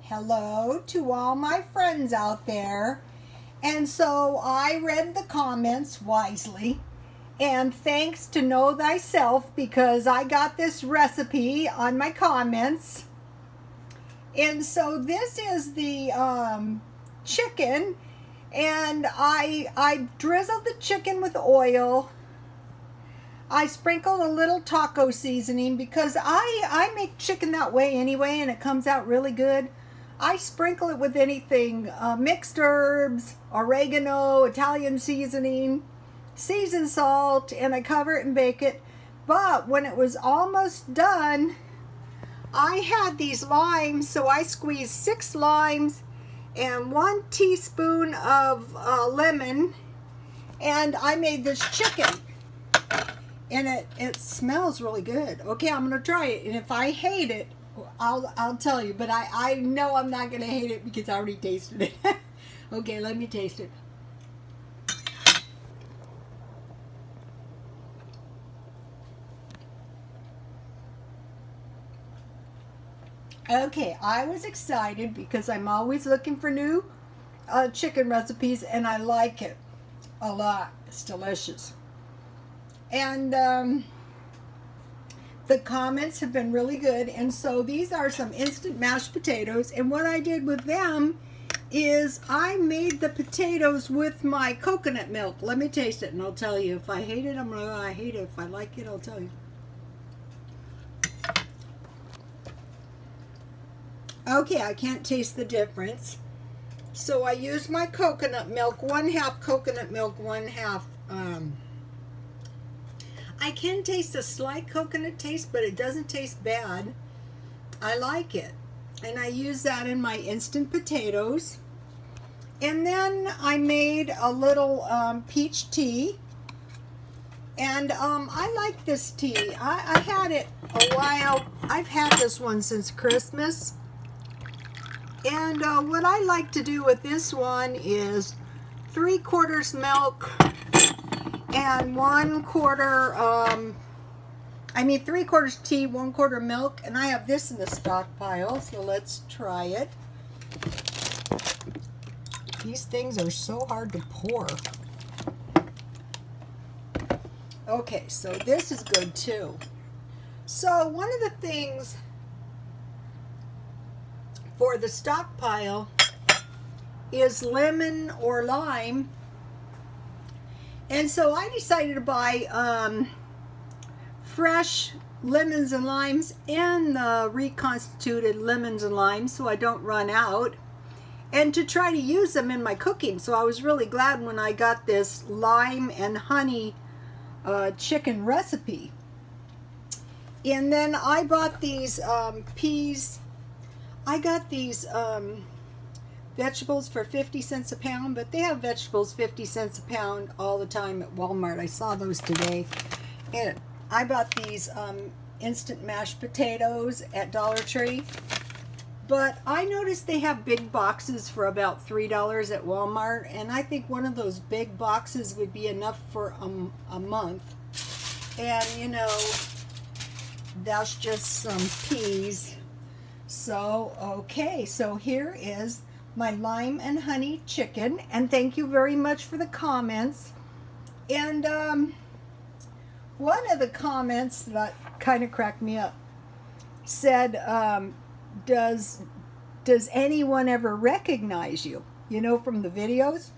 Hello to all my friends out there. And so I read the comments wisely. And thanks to Know Thyself, because I got this recipe on my comments. And so this is the chicken. And I drizzled the chicken with oil. I sprinkled a little taco seasoning because I make chicken that way anyway, and it comes out really good. I sprinkle it with anything, mixed herbs, oregano, Italian seasoning, seasoned salt, and I cover it and bake it. But when it was almost done, I had these limes, so I squeezed 6 limes and 1 teaspoon of lemon, and I made this chicken. And it smells really good. Okay, I'm gonna try it, and if I hate it, I'll tell you. But I know I'm not gonna hate it because I already tasted it. Okay, let me taste it. Okay, I was excited because I'm always looking for new chicken recipes, and I like it a lot. It's delicious. And the comments have been really good. And so these are some instant mashed potatoes. And what I did with them is I made the potatoes with my coconut milk. Let me taste it and I'll tell you. If I hate it, I hate it. If I like it, I'll tell you. Okay, I can't taste the difference. So I used my coconut milk, 1/2 coconut milk, 1/2 I can taste a slight coconut taste, but it doesn't taste bad. I like it. And I use that in my instant potatoes. And then I made a little peach tea. And I like this tea. I had it a while. I've had this one since Christmas. And what I like to do with this one is 3/4 milk and 1/4, 3/4 tea, 1/4 milk, and I have this in the stockpile, so let's try it. These things are so hard to pour. Okay, so this is good too. So one of the things for the stockpile is lemon or lime. And so I decided to buy fresh lemons and limes and the reconstituted lemons and limes so I don't run out, and to try to use them in my cooking. So I was really glad when I got this lime and honey chicken recipe. And then I bought these peas. I got these vegetables for 50 cents a pound, but they have vegetables 50 cents a pound all the time at Walmart. I saw those today. And I bought these instant mashed potatoes at Dollar Tree. But I noticed they have big boxes for about $3 at Walmart, and I think one of those big boxes would be enough for a month. And you know, that's just some peas. So, okay, so here is my lime and honey chicken, and thank you very much for the comments. And one of the comments that kind of cracked me up said, does anyone ever recognize you, you know, from the videos?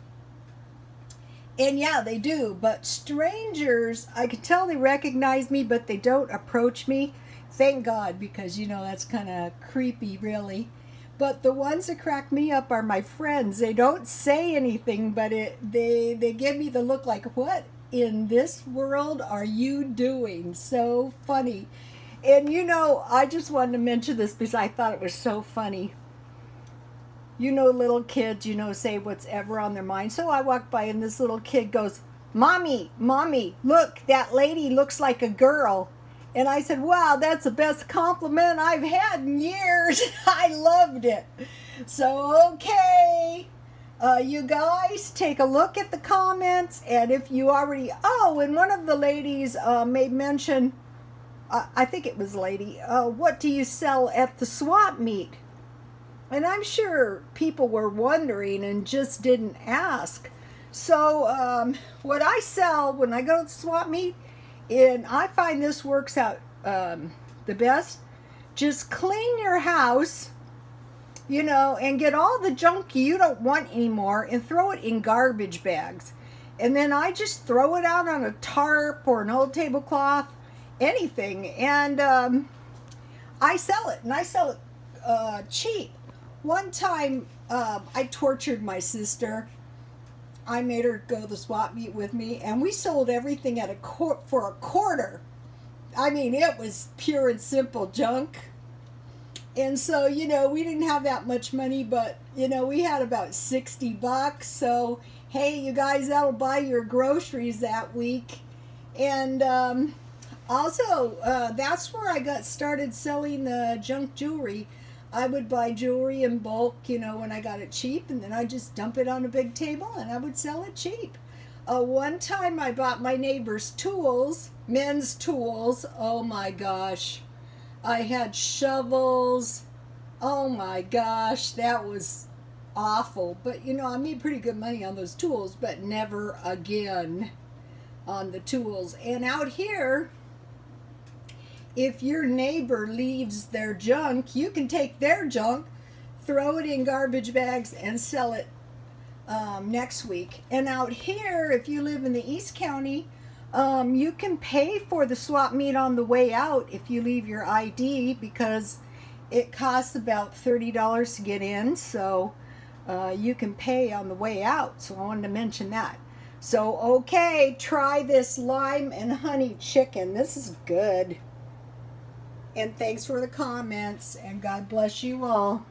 And yeah, they do, but strangers, I can tell they recognize me, but they don't approach me. Thank God, because you know that's kind of creepy, really. But the ones that crack me up are my friends. They don't say anything, but they give me the look like, what in this world are you doing? So funny. And you know, I just wanted to mention this because I thought it was so funny. You know, little kids, you know, say what's ever on their mind. So I walked by and this little kid goes, Mommy, look, that lady looks like a girl. And I said, wow, that's the best compliment I've had in years. I loved it. So, okay, you guys take a look at the comments. And if you already, and one of the ladies made mention, I think it was lady, what do you sell at the swap meet? And I'm sure people were wondering and just didn't ask. So, what I sell when I go to the swap meet, and I find this works out the best, just clean your house, you know, and get all the junk you don't want anymore and throw it in garbage bags. And then I just throw it out on a tarp or an old tablecloth, anything, and I sell it, and I sell it cheap. One time, I tortured my sister. I made her go to the swap meet with me, and we sold everything at for a quarter. I mean, it was pure and simple junk. And so, you know, we didn't have that much money, but, you know, we had about $60. So, hey, you guys, that'll buy your groceries that week. And also, that's where I got started selling the junk jewelry. I would buy jewelry in bulk, you know, when I got it cheap, and then I'd just dump it on a big table and I would sell it cheap. One time I bought my neighbor's tools, men's tools. Oh my gosh. I had shovels. Oh my gosh, that was awful. But you know, I made pretty good money on those tools, but never again on the tools. And out here, if your neighbor leaves their junk, you can take their junk, throw it in garbage bags, and sell it next week. And out here, if you live in the East County, you can pay for the swap meet on the way out if you leave your ID, because it costs about $30 to get in. So you can pay on the way out. So I wanted to mention that. So, okay, try this lime and honey chicken. This is good. And thanks for the comments, and God bless you all.